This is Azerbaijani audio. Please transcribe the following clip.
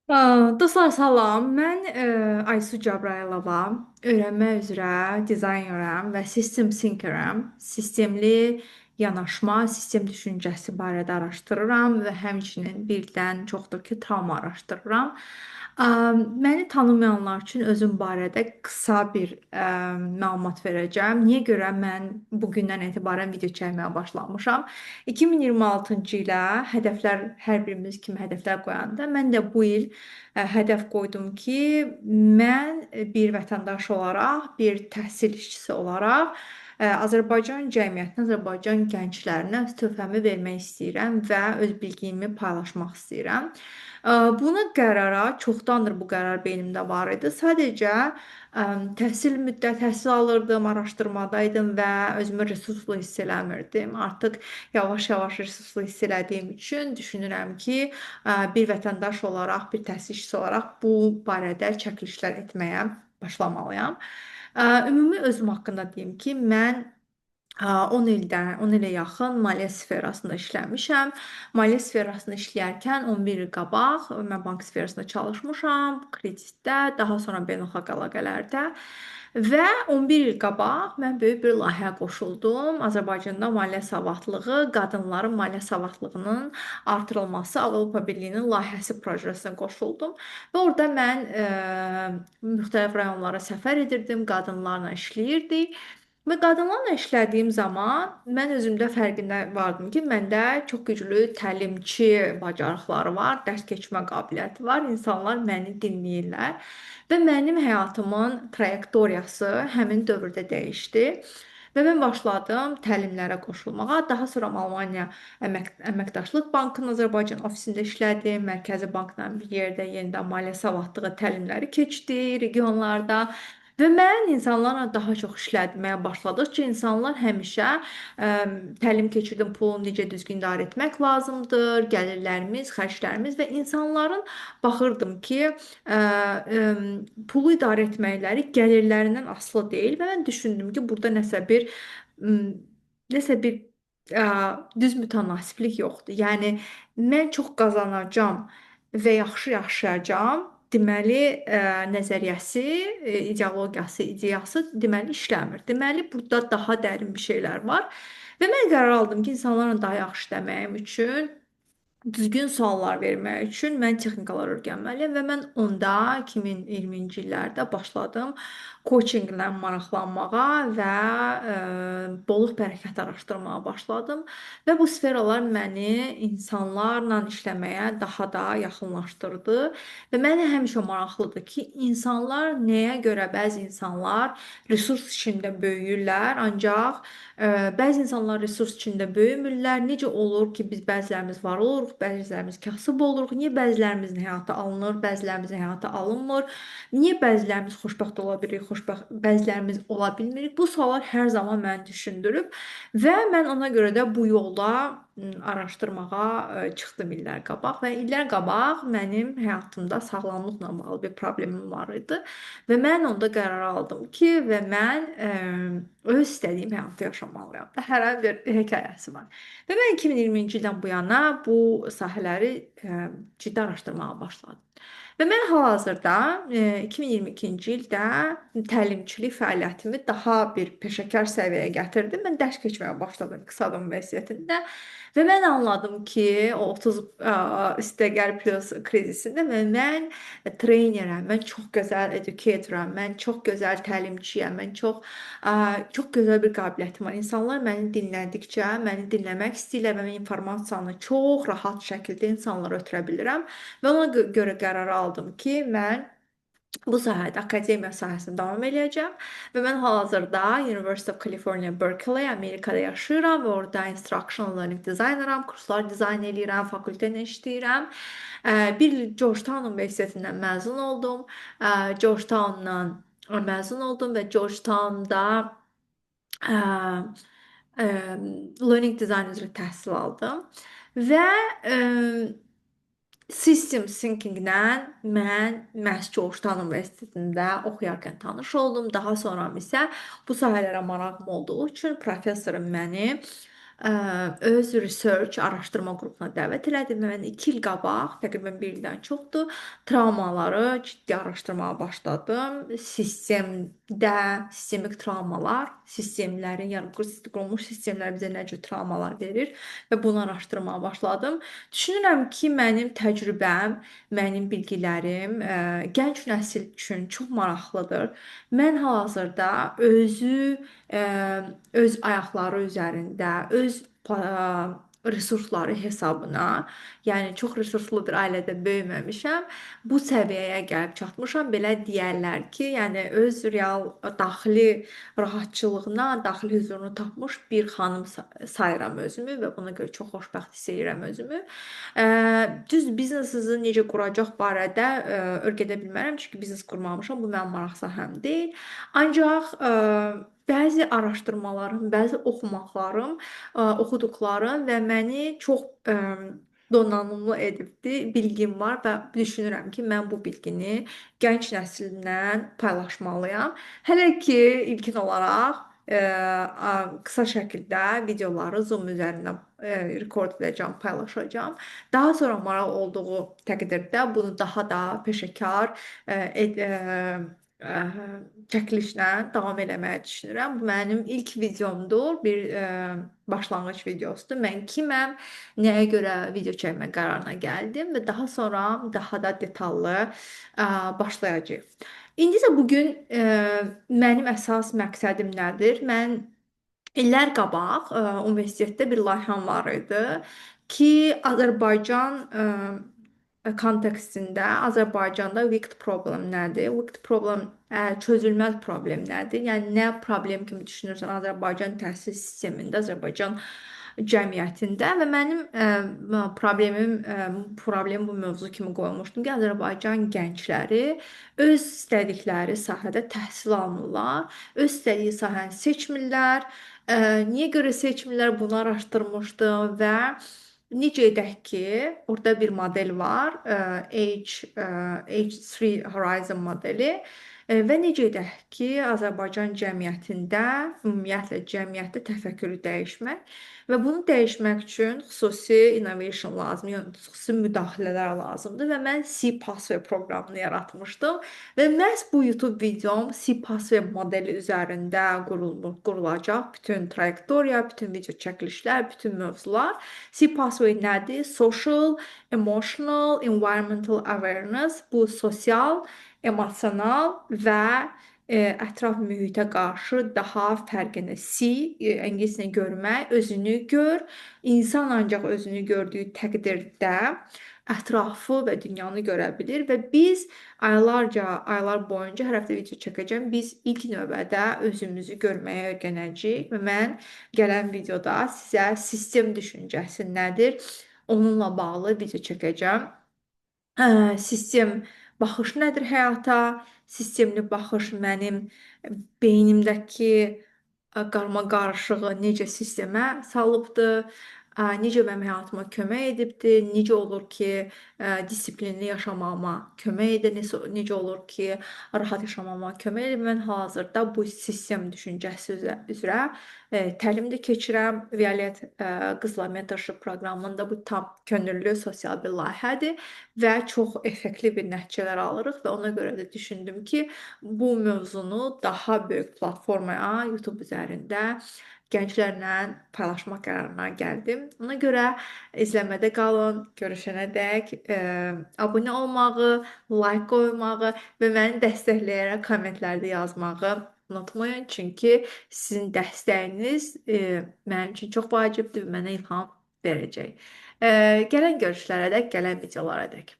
Dostlar salam. Mən Aysu Cəbrayılova, öyrənmə üzrə dizaynerəm və system thinkerəm. Sistemli yanaşma, sistem düşüncəsi barədə araşdırıram və həmçinin birdən çoxdur ki, travma araşdırıram. Məni tanımayanlar üçün özüm barədə qısa bir məlumat verəcəm. Niyə görə mən bu gündən etibarən video çəkməyə başlamışam? 2026-cı ilə hədəflər hər birimiz kimi hədəflər qoyanda mən də bu il hədəf qoydum ki, mən bir vətəndaş olaraq, bir təhsil işçisi olaraq Azərbaycan cəmiyyətinə, Azərbaycan gənclərinə öz töhfəmi vermək istəyirəm və öz bilgimi paylaşmaq istəyirəm. Buna qərara, çoxdandır bu qərar beynimdə var idi. Sadəcə təhsil alırdım, araşdırmadaydım və özümü resurslu hiss eləmirdim. Artıq yavaş-yavaş resurslu hiss elədiyim üçün düşünürəm ki, bir vətəndaş olaraq, bir təsisçisi olaraq bu barədə çəkilişlər etməyə başlamalıyam. Ümumi özüm haqqında deyim ki, mən 10 ilə yaxın maliyyə sferasında işləmişəm. Maliyyə sferasında işləyərkən 11 il qabaq mən bank sferasında çalışmışam, kreditdə, daha sonra beynəlxalq əlaqələrdə. Və 11 il qabaq mən böyük bir layihəyə qoşuldum. Azərbaycanda maliyyə savadlılığı, qadınların maliyyə savadlılığının artırılması Avropa Birliyinin layihəsi projesinə qoşuldum. Və orada mən müxtəlif rayonlara səfər edirdim, qadınlarla işləyirdik. Və qadınlarla işlədiyim zaman mən özümdə fərqinə vardım ki, məndə çox güclü təlimçi bacarıqları var, dərs keçmə qabiliyyəti var. İnsanlar məni dinləyirlər və mənim həyatımın trayektoriyası həmin dövrdə dəyişdi. Və mən başladım təlimlərə qoşulmağa. Daha sonra Almaniya Əməkdaşlıq Bankının Azərbaycan ofisində işlədim. Mərkəzi Bankla bir yerdə yenidən maliyyə savadlığı təlimləri keçdi regionlarda. Və mən insanlarla daha çox işləməyə başladıqca insanlar həmişə təlim keçirdim, pulu necə düzgün idarə etmək lazımdır, gəlirlərimiz, xərclərimiz və insanların baxırdım ki, pulu idarə etməkləri gəlirlərindən asılı deyil və mən düşündüm ki, burada nəsə bir düz mütənasiblik yoxdur. Yəni mən çox qazanacağam və yaxşı yaşayacağam. Deməli, nəzəriyyəsi, ideologiyası, ideyası deməli işləmir. Deməli, burada daha dərin bir şeylər var. Və mən qərar aldım ki, insanlarla daha yaxşı işləməyim üçün düzgün suallar vermək üçün mən texnikalar öyrənməliyəm və mən onda 2020-ci illərdə başladım coachinglə maraqlanmağa və bolluq bərəkət araşdırmağa başladım və bu sferalar məni insanlarla işləməyə daha da yaxınlaşdırdı və mənə həmişə maraqlıdır ki, insanlar nəyə görə bəzi insanlar resurs içində böyüyürlər, ancaq bəzi insanlar resurs içində böyümürlər. Necə olur ki, biz bəzilərimiz var oluruq, bəzilərimiz kasıb oluruq. Niyə bəzilərimizin həyata alınır, bəzilərimizin həyata alınmır? Niyə bəzilərimiz xoşbəxt ola bilirik, bəzilərimiz ola bilmirik? Bu suallar hər zaman məni düşündürüb və mən ona görə də bu yolda araşdırmağa çıxdım illər qabaq və illər qabaq mənim həyatımda sağlamlıqla bağlı bir problemim var idi və mən onda qərar aldım ki, və mən öz istədiyim həyatı yaşamalıyam. Hər bir hekayəsi var. Və mən 2020-ci ildən bu yana bu sahələri ciddi araşdırmağa başladım. Və mən hal-hazırda 2022-ci ildə təlimçilik fəaliyyətimi daha bir peşəkar səviyyəyə gətirdim. Mən dərs keçməyə başladım İqtisad Universitetində və mən anladım ki, o 30 üstəgəl plus krizisində mən treynerəm, mən çox gözəl educatoram, mən çox gözəl təlimçiyəm, mən çox gözəl bir qabiliyyətim var. İnsanlar məni dinlədikcə, məni dinləmək istəyirlər və mən informasiyanı çox rahat şəkildə insanlara ötürə bilirəm. Və ona görə qərar aldım ki, mən bu sahədə, akademiya sahəsində davam eləyəcəm və mən hal-hazırda University of California, Berkeley, Amerikada yaşayıram və orada Instructional Learning Designeram, kurslar dizayn edirəm, fakültədə işləyirəm. Bir il Georgetown Universitetindən məzun oldum. Georgetowndan məzun oldum və Georgetownda ə, ə, learning design üzrə təhsil aldım və System Thinking-lə mən məhz Georgetown Universitetində oxuyarkən tanış oldum. Daha sonra isə bu sahələrə marağım olduğu üçün professorum məni öz research araşdırma qrupuna dəvət elədim və mən 2 il qabaq, təqribən 1 ildən çoxdur, travmaları ciddi araşdırmağa başladım. Sistemik travmalar, sistemlərin, yəni qurulmuş sistemlər bizə nə cür travmalar verir və bunu araşdırmağa başladım. Düşünürəm ki, mənim təcrübəm, mənim bilgilərim gənc nəsil üçün çox maraqlıdır. Mən hal-hazırda ə, öz ayaqları üzərində, öz resursları hesabına, yəni çox resurslu bir ailədə böyüməmişəm. Bu səviyyəyə gəlib çatmışam. Belə deyərlər ki, yəni öz real daxili rahatçılığına, daxili hüzurunu tapmış bir xanım sayıram özümü və buna görə çox xoşbəxt hiss edirəm özümü. Düz biznesinizi necə quracaq barədə öyrədə bilmərəm, çünki biznes qurmamışam. Bu mənim maraq sahəm deyil. Ancaq bəzi araşdırmalarım, bəzi oxumaqlarım, oxuduqlarım və məni çox donanımlı edibdi, bilgim var və düşünürəm ki, mən bu bilgini gənc nəsillə paylaşmalıyam. Hələ ki, ilkin olaraq qısa şəkildə videoları Zoom üzərindən rekord edəcəm, paylaşacağam. Daha sonra maraq olduğu təqdirdə bunu daha da peşəkar çəkilişlə davam eləməyi düşünürəm. Bu mənim ilk videomdur, bir başlanğıc videosudur. Mən kiməm, nəyə görə video çəkmə qərarına gəldim və daha sonra daha da detallı başlayacağıq. İndi isə bugün mənim əsas məqsədim nədir? Mən illər qabaq universitetdə bir layihəm var idi ki, Azərbaycan kontekstində Azərbaycanda wicked problem nədir? Wicked problem çözülməz problem nədir? Yəni nə problem kimi düşünürsən Azərbaycan təhsil sistemində, Azərbaycan cəmiyyətində və mənim problem bu mövzu kimi qoymuşdum ki, Azərbaycan gəncləri öz istədikləri sahədə təhsil almırlar, öz istədiyi sahəni seçmirlər. Niyə görə seçmirlər? Bunu araşdırmışdım və necə edək ki, orada bir model var, H3 Horizon modeli. Və necə edək ki, Azərbaycan cəmiyyətində, ümumiyyətlə cəmiyyətdə təfəkkürü dəyişmək və bunu dəyişmək üçün xüsusi innovation lazımdır, yəni xüsusi müdaxilələr lazımdır və mən C-Pathway proqramını yaratmışdım və məhz bu YouTube videom C-Pathway modeli üzərində qurulacaq. Bütün trayektoriya, bütün video çəkilişlər, bütün mövzular. C-Pathway nədir? Social, Emotional, Environmental Awareness. Bu sosial, emosional və ətraf mühitə qarşı daha fərqini ingiliscə görmək, özünü gör. İnsan ancaq özünü gördüyü təqdirdə ətrafı və dünyanı görə bilir və biz aylar boyunca hər həftə video çəkəcəm. Biz ilk növbədə özümüzü görməyə öyrənəcəyik və mən gələn videoda sizə sistem düşüncəsi nədir, onunla bağlı video çəkəcəm. Sistem baxış nədir həyata? Sistemli baxış mənim beynimdəki qarma-qarışığı necə sistemə salıbdır, necə mənim həyatıma kömək edibdir, necə olur ki, disiplinli yaşamağıma kömək edir, necə olur ki, rahat yaşamağıma kömək edir. Mən hal-hazırda bu sistem düşüncəsi üzrə təlim də keçirəm. Violet qızlar mentorship proqramında bu tam könüllü sosial bir layihədir və çox effektli bir nəticələr alırıq və ona görə də düşündüm ki, bu mövzunu daha böyük platformaya YouTube üzərində gənclərlə paylaşmaq qərarına gəldim. Ona görə izləmədə qalın. Görüşənədək abunə olmağı, like qoymağı və məni dəstəkləyərək kommentlərdə yazmağı unutmayın. Çünki sizin dəstəyiniz mənim üçün çox vacibdir və mənə ilham verəcək. Gələn görüşlərədək, gələn videolara dək.